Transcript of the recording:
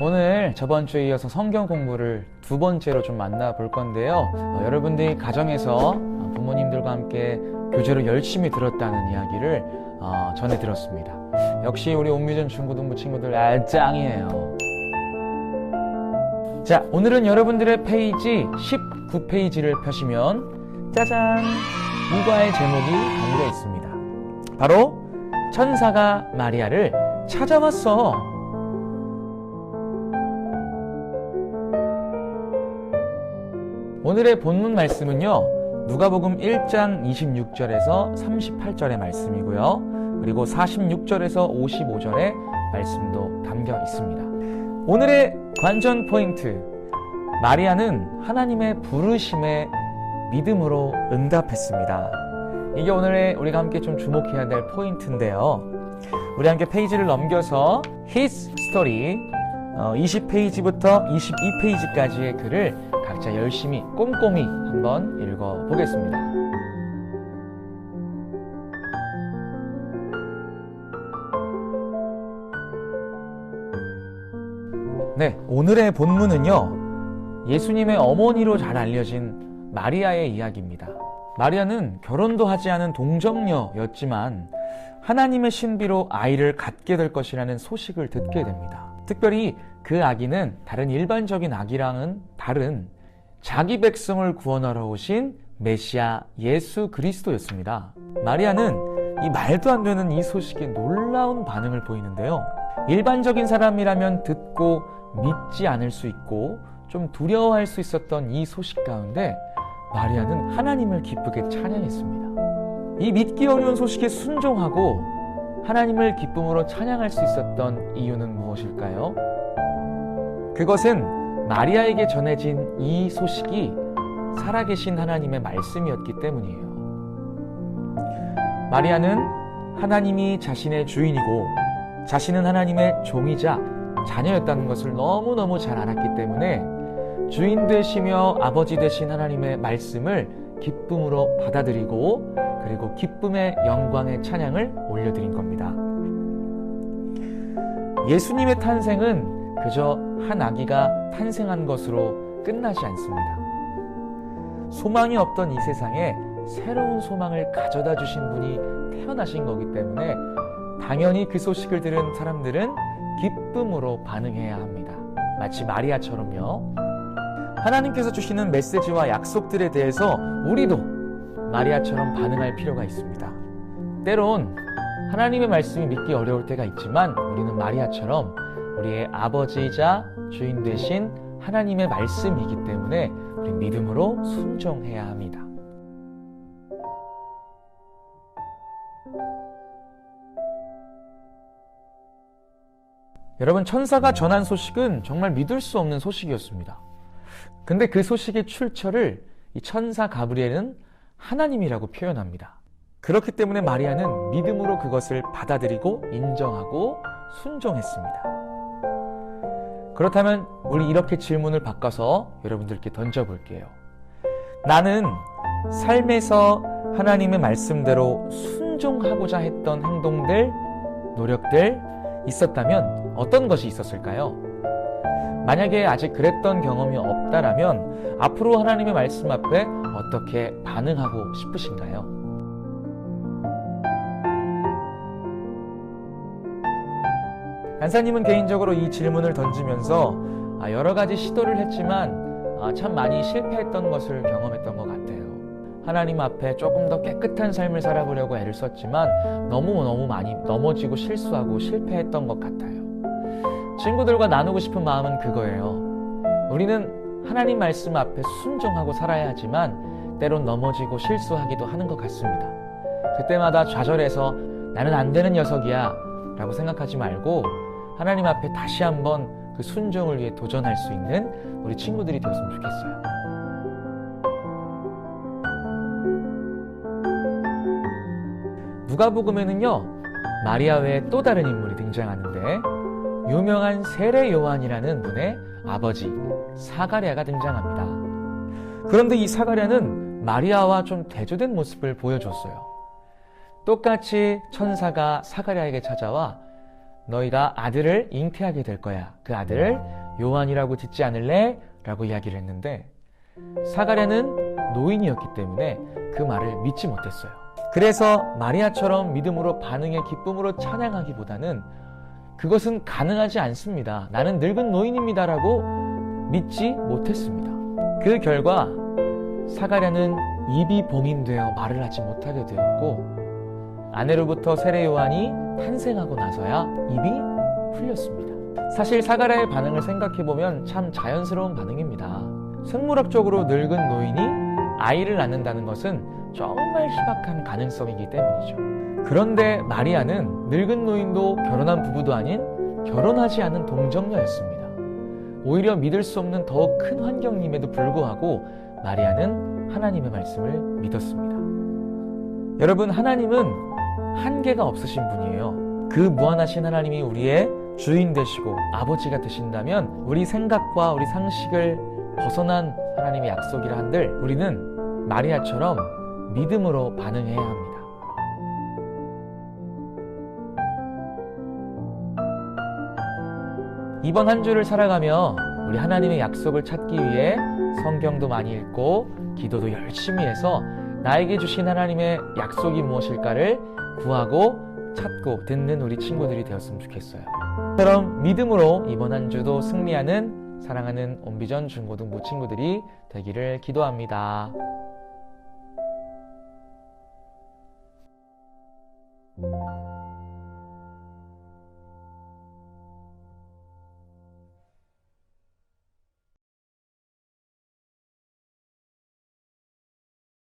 오늘 저번 주에 이어서 성경 공부를 두 번째로 좀 만나볼 건데요. 여러분들이 가정에서 부모님들과 함께 교재를 열심히 들었다는 이야기를 전해 들었습니다. 역시 우리 옥뮤전 중고등부 친구들 짱이에요. 자, 오늘은 여러분들의 페이지 19페이지를 펴시면 짜잔! 이과의 제목이 담겨 있습니다. 바로 천사가 마리아를 찾아왔어. 오늘의 본문 말씀은요, 누가복음 1장 26절에서 38절의 말씀이고요. 그리고 46절에서 55절의 말씀도 담겨 있습니다. 오늘의 관전 포인트, 마리아는 하나님의 부르심에 믿음으로 응답했습니다. 이게 오늘의 우리가 함께 좀 주목해야 될 포인트인데요. 우리 함께 페이지를 넘겨서 His Story 20페이지부터 22페이지까지의 글을 각자 열심히 꼼꼼히 한번 읽어보겠습니다. 네, 오늘의 본문은요, 예수님의 어머니로 잘 알려진 마리아의 이야기입니다. 마리아는 결혼도 하지 않은 동정녀였지만 하나님의 신비로 아이를 갖게 될 것이라는 소식을 듣게 됩니다. 특별히 그 아기는 다른 일반적인 아기랑은 다른 자기 백성을 구원하러 오신 메시아 예수 그리스도였습니다. 마리아는 이 말도 안 되는 이 소식에 놀라운 반응을 보이는데요. 일반적인 사람이라면 듣고 믿지 않을 수 있고 좀 두려워할 수 있었던 이 소식 가운데 마리아는 하나님을 기쁘게 찬양했습니다. 이 믿기 어려운 소식에 순종하고 하나님을 기쁨으로 찬양할 수 있었던 이유는 무엇일까요? 그것은 마리아에게 전해진 이 소식이 살아계신 하나님의 말씀이었기 때문이에요. 마리아는 하나님이 자신의 주인이고 자신은 하나님의 종이자 자녀였다는 것을 너무너무 잘 알았기 때문에 주인 되시며 아버지 되신 하나님의 말씀을 기쁨으로 받아들이고 그리고 기쁨의 영광의 찬양을 올려드린 겁니다. 예수님의 탄생은 그저 한 아기가 탄생한 것으로 끝나지 않습니다. 소망이 없던 이 세상에 새로운 소망을 가져다 주신 분이 태어나신 거기 때문에 당연히 그 소식을 들은 사람들은 기쁨으로 반응해야 합니다. 마치 마리아처럼요. 하나님께서 주시는 메시지와 약속들에 대해서 우리도 마리아처럼 반응할 필요가 있습니다. 때론 하나님의 말씀이 믿기 어려울 때가 있지만 우리는 마리아처럼 우리의 아버지이자 주인 되신 하나님의 말씀이기 때문에 우리 믿음으로 순종해야 합니다. 여러분, 천사가 전한 소식은 정말 믿을 수 없는 소식이었습니다. 근데 그 소식의 출처를 이 천사 가브리엘은 하나님이라고 표현합니다. 그렇기 때문에 마리아는 믿음으로 그것을 받아들이고 인정하고 순종했습니다. 그렇다면 우리 이렇게 질문을 바꿔서 여러분들께 던져볼게요. 나는 삶에서 하나님의 말씀대로 순종하고자 했던 행동들, 노력들 있었다면 어떤 것이 있었을까요? 만약에 아직 그랬던 경험이 없다라면 앞으로 하나님의 말씀 앞에 어떻게 반응하고 싶으신가요? 간사님은 개인적으로 이 질문을 던지면서 여러 가지 시도를 했지만 참 많이 실패했던 것을 경험했던 것 같아요. 하나님 앞에 조금 더 깨끗한 삶을 살아보려고 애를 썼지만 너무너무 많이 넘어지고 실수하고 실패했던 것 같아요. 친구들과 나누고 싶은 마음은 그거예요. 우리는 하나님 말씀 앞에 순종하고 살아야 하지만 때론 넘어지고 실수하기도 하는 것 같습니다. 그때마다 좌절해서 나는 안 되는 녀석이야 라고 생각하지 말고 하나님 앞에 다시 한번 그 순종을 위해 도전할 수 있는 우리 친구들이 되었으면 좋겠어요. 누가복음에는요, 마리아 외에 또 다른 인물이 등장하는데 유명한 세례 요한이라는 분의 아버지 사가랴가 등장합니다. 그런데 이 사가랴는 마리아와 좀 대조된 모습을 보여줬어요. 똑같이 천사가 사가랴에게 찾아와 너희가 아들을 잉태하게 될 거야. 그 아들을 요한이라고 짓지 않을래? 라고 이야기를 했는데 사가랴는 노인이었기 때문에 그 말을 믿지 못했어요. 그래서 마리아처럼 믿음으로 반응해 기쁨으로 찬양하기보다는 그것은 가능하지 않습니다. 나는 늙은 노인입니다. 라고 믿지 못했습니다. 그 결과 사가랴는 입이 봉인되어 말을 하지 못하게 되었고 아내로부터 세례 요한이 탄생하고 나서야 입이 풀렸습니다. 사실 사가랴의 반응을 생각해보면 참 자연스러운 반응입니다. 생물학적으로 늙은 노인이 아이를 낳는다는 것은 정말 희박한 가능성이기 때문이죠. 그런데 마리아는 늙은 노인도 결혼한 부부도 아닌 결혼하지 않은 동정녀였습니다. 오히려 믿을 수 없는 더욱 큰 환경임에도 불구하고 마리아는 하나님의 말씀을 믿었습니다. 여러분, 하나님은 한계가 없으신 분이에요. 그 무한하신 하나님이 우리의 주인 되시고 아버지가 되신다면 우리 생각과 우리 상식을 벗어난 하나님의 약속이라 한들 우리는 마리아처럼 믿음으로 반응해야 합니다. 이번 한 주를 살아가며 우리 하나님의 약속을 찾기 위해 성경도 많이 읽고 기도도 열심히 해서 나에게 주신 하나님의 약속이 무엇일까를 구하고 찾고 듣는 우리 친구들이 되었으면 좋겠어요. 그럼 믿음으로 이번 한 주도 승리하는 사랑하는 온비전 중고등부 친구들이 되기를 기도합니다.